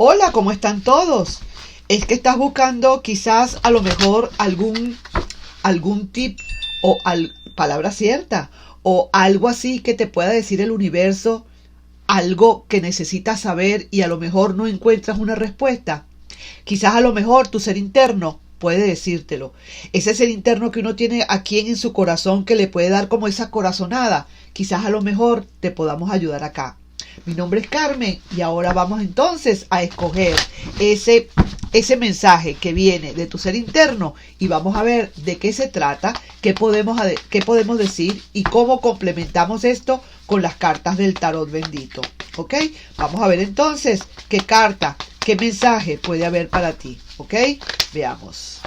Hola, ¿cómo están todos? Es que estás buscando quizás a lo mejor algún tip o palabra cierta o algo así que te pueda decir el universo, algo que necesitas saber y a lo mejor no encuentras una respuesta. Quizás a lo mejor tu ser interno puede decírtelo. Ese ser interno que uno tiene aquí en su corazón que le puede dar como esa corazonada. Quizás a lo mejor te podamos ayudar acá. Mi nombre es Carmen y ahora vamos entonces a escoger ese mensaje que viene de tu ser interno y vamos a ver de qué se trata, qué podemos decir y cómo complementamos esto con las cartas del tarot bendito. ¿Ok? Vamos a ver entonces qué carta, qué mensaje puede haber para ti. ¿Ok? Veamos.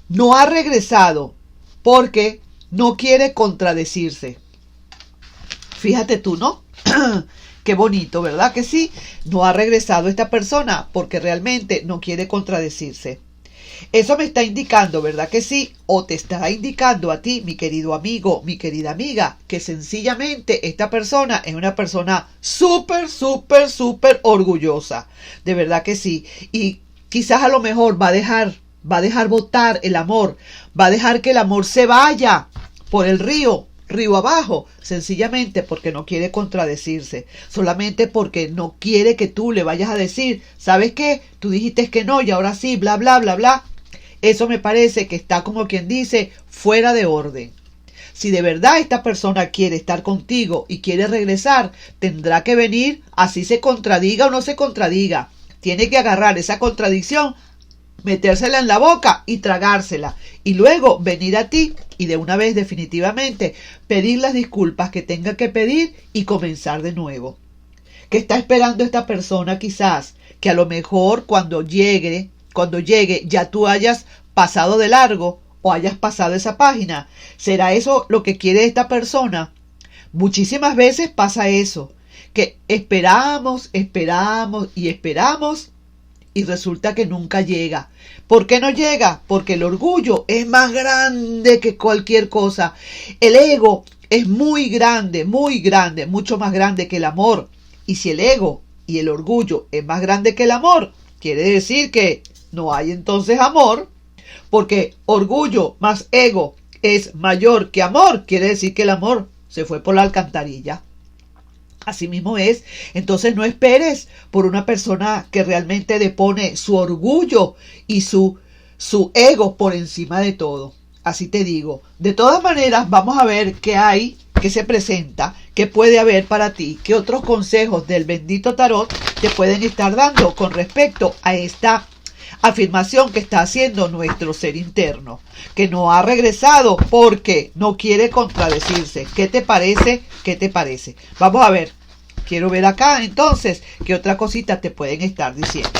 No ha regresado porque no quiere contradecirse. Fíjate tú, ¿no? Qué bonito, ¿verdad que sí? No ha regresado esta persona porque realmente no quiere contradecirse. Eso me está indicando, ¿verdad que sí? O te estará indicando a ti, mi querido amigo, mi querida amiga, que sencillamente esta persona es una persona súper orgullosa. De verdad que sí. Y quizás a lo mejor va a dejar botar el amor, va a dejar que el amor se vaya por el río abajo, sencillamente porque no quiere contradecirse, solamente porque no quiere que tú le vayas a decir, ¿sabes qué? Tú dijiste que no y ahora sí, bla, bla, bla, bla. Eso me parece que está como quien dice, fuera de orden. Si de verdad esta persona quiere estar contigo y quiere regresar, tendrá que venir, así se contradiga o no se contradiga. Tiene que agarrar esa contradicción, metérsela en la boca y tragársela y luego venir a ti y de una vez definitivamente pedir las disculpas que tenga que pedir y comenzar de nuevo. ¿Qué está esperando esta persona quizás? Que a lo mejor cuando llegue ya tú hayas pasado de largo o hayas pasado esa página. ¿Será eso lo que quiere esta persona? Muchísimas veces pasa eso, que esperamos y resulta que nunca llega. ¿Por qué no llega? Porque el orgullo es más grande que cualquier cosa. El ego es muy grande, mucho más grande que el amor. Y si el ego y el orgullo es más grande que el amor, quiere decir que no hay entonces amor, porque orgullo más ego es mayor que amor, quiere decir que el amor se fue por la alcantarilla. Así mismo es. Entonces no esperes por una persona que realmente depone su orgullo y su ego por encima de todo. Así te digo. De todas maneras, vamos a ver qué hay, qué se presenta, qué puede haber para ti, qué otros consejos del bendito tarot te pueden estar dando con respecto a esta afirmación que está haciendo nuestro ser interno, que no ha regresado porque no quiere contradecirse. ¿Qué te parece? ¿Qué te parece? Vamos a ver. Quiero ver acá entonces qué otra cosita te pueden estar diciendo.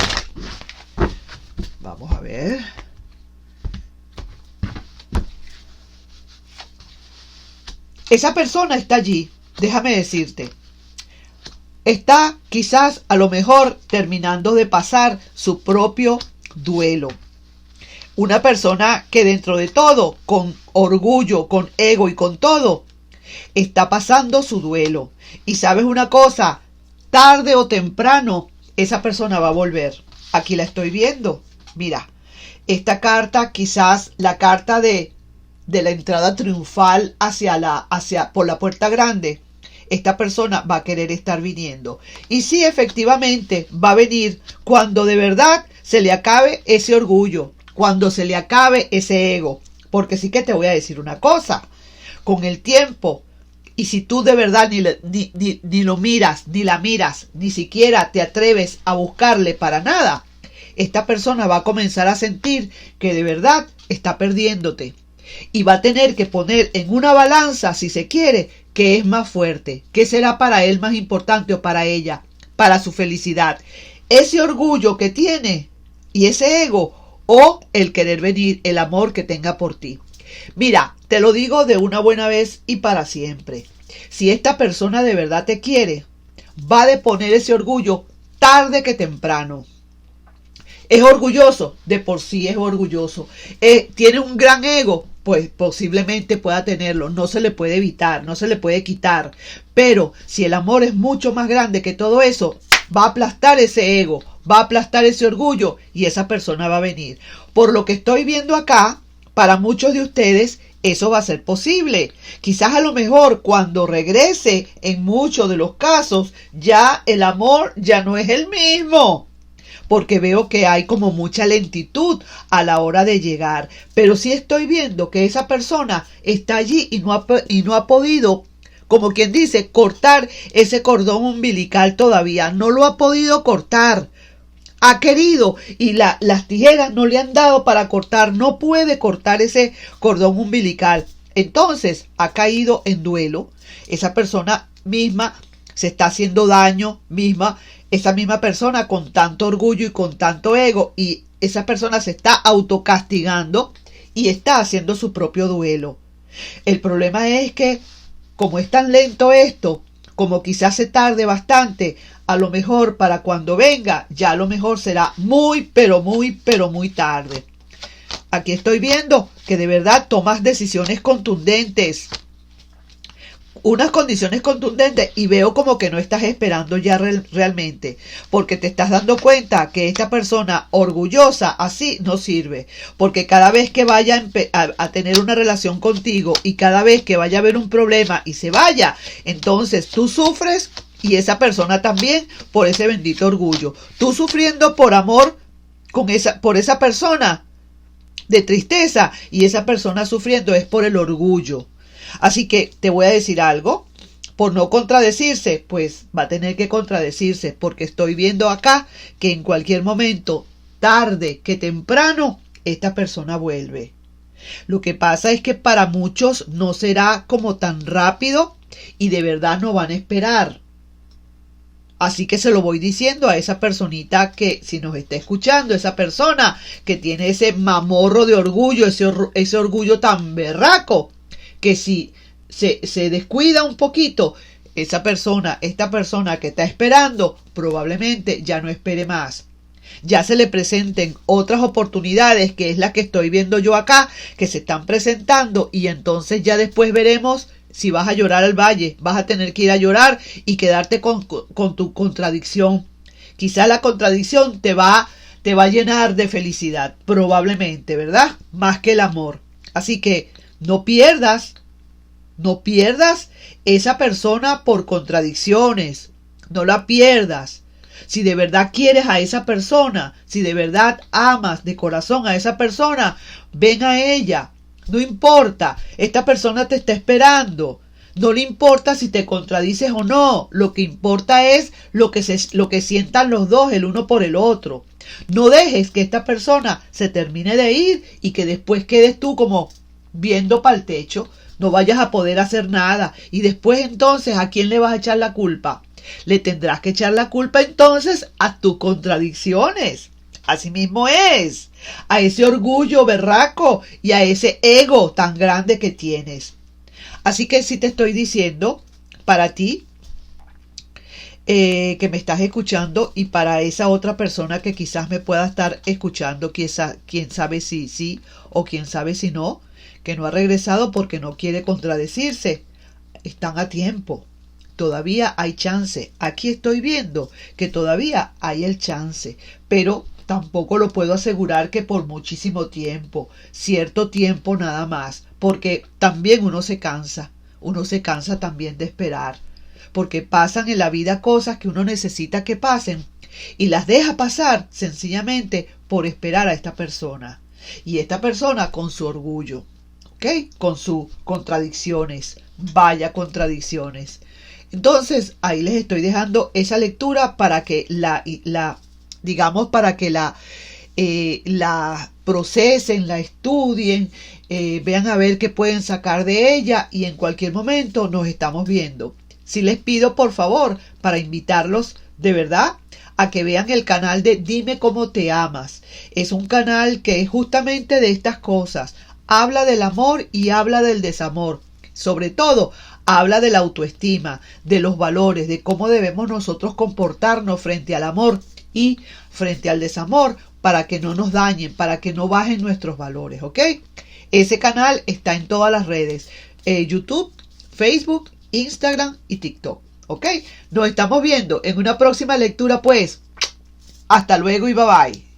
Vamos a ver. Esa persona está allí, déjame decirte. Está quizás a lo mejor terminando de pasar su propio duelo. Una persona que dentro de todo, con orgullo, con ego y con todo, está pasando su duelo. Y sabes una cosa, tarde o temprano esa persona va a volver. Aquí la estoy viendo. Mira, esta carta, quizás la carta de la entrada triunfal por la puerta grande. Esta persona va a querer estar viniendo. Y sí, efectivamente, va a venir cuando de verdad se le acabe ese orgullo, cuando se le acabe ese ego. Porque sí que te voy a decir una cosa. Con el tiempo, y si tú de verdad ni lo miras, ni la miras, ni siquiera te atreves a buscarle para nada, esta persona va a comenzar a sentir que de verdad está perdiéndote. Y va a tener que poner en una balanza, si se quiere, que es más fuerte, que será para él más importante o para ella, para su felicidad. Ese orgullo que tiene y ese ego o el querer venir, el amor que tenga por ti. Mira, te lo digo de una buena vez y para siempre. Si esta persona de verdad te quiere, va a deponer ese orgullo tarde que temprano. Es orgulloso, de por sí es orgulloso. Tiene un gran ego, pues posiblemente pueda tenerlo. No se le puede evitar, no se le puede quitar. Pero si el amor es mucho más grande que todo eso, va a aplastar ese ego, va a aplastar ese orgullo y esa persona va a venir. Por lo que estoy viendo acá, para muchos de ustedes eso va a ser posible. Quizás a lo mejor cuando regrese, en muchos de los casos, ya el amor ya no es el mismo. Porque veo que hay como mucha lentitud a la hora de llegar. Pero sí estoy viendo que esa persona está allí y no ha podido, como quien dice, cortar ese cordón umbilical todavía. No lo ha podido cortar. Ha querido y las tijeras no le han dado para cortar. No puede cortar ese cordón umbilical. Entonces ha caído en duelo. Esa persona misma se está haciendo daño misma. Esa misma persona con tanto orgullo y con tanto ego. Y esa persona se está autocastigando y está haciendo su propio duelo. El problema es que como es tan lento esto, como quizás se tarde bastante, a lo mejor para cuando venga, ya a lo mejor será muy tarde. Aquí estoy viendo que de verdad tomas decisiones contundentes, unas condiciones contundentes, y veo como que no estás esperando ya realmente, porque te estás dando cuenta que esta persona orgullosa así no sirve, porque cada vez que vaya a tener una relación contigo y cada vez que vaya a haber un problema y se vaya, entonces tú sufres y esa persona también por ese bendito orgullo. Tú sufriendo por amor por esa persona de tristeza y esa persona sufriendo es por el orgullo. Así que te voy a decir algo, por no contradecirse, pues va a tener que contradecirse, porque estoy viendo acá que en cualquier momento, tarde que temprano, esta persona vuelve. Lo que pasa es que para muchos no será como tan rápido y de verdad no van a esperar. Así que se lo voy diciendo a esa personita que, si nos está escuchando, esa persona que tiene ese mamorro de orgullo, ese orgullo tan berraco, que si se descuida un poquito, esta persona que está esperando, probablemente ya no espere más. Ya se le presenten otras oportunidades, que es la que estoy viendo yo acá, que se están presentando, y entonces ya después veremos si vas a llorar al valle. Vas a tener que ir a llorar y quedarte con tu contradicción. Quizá la contradicción te va a llenar de felicidad, probablemente, ¿verdad? Más que el amor. Así que no pierdas esa persona por contradicciones. No la pierdas. Si de verdad quieres a esa persona, si de verdad amas de corazón a esa persona, ven a ella. No importa, esta persona te está esperando. No le importa si te contradices o no. Lo que importa es lo que sientan los dos, el uno por el otro. No dejes que esta persona se termine de ir y que después quedes tú como viendo para el techo. No vayas a poder hacer nada. Y después entonces, ¿a quién le vas a echar la culpa? Le tendrás que echar la culpa entonces a tus contradicciones. Así mismo es. A ese orgullo berraco y a ese ego tan grande que tienes. Así que sí te estoy diciendo, para ti, que me estás escuchando, y para esa otra persona que quizás me pueda estar escuchando, quién sabe si sí o quién sabe si no, que no ha regresado porque no quiere contradecirse. Están a tiempo. Todavía hay chance. Aquí estoy viendo que todavía hay el chance, pero tampoco lo puedo asegurar que por muchísimo tiempo, cierto tiempo nada más, porque también uno se cansa también de esperar, porque pasan en la vida cosas que uno necesita que pasen y las deja pasar sencillamente por esperar a esta persona, y esta persona con su orgullo, ¿ok? Con sus contradicciones, vaya contradicciones. Entonces ahí les estoy dejando esa lectura para que la procesen, la estudien, vean a ver qué pueden sacar de ella, y en cualquier momento nos estamos viendo. Sí les pido por favor, para invitarlos de verdad a que vean el canal de Dime Cómo Te Amas. Es un canal que es justamente de estas cosas. Habla del amor y habla del desamor. Sobre todo, habla de la autoestima, de los valores, de cómo debemos nosotros comportarnos frente al amor y frente al desamor, para que no nos dañen, para que no bajen nuestros valores, ¿ok? Ese canal está en todas las redes, YouTube, Facebook, Instagram y TikTok. ¿Ok? Nos estamos viendo en una próxima lectura, pues. Hasta luego y bye bye.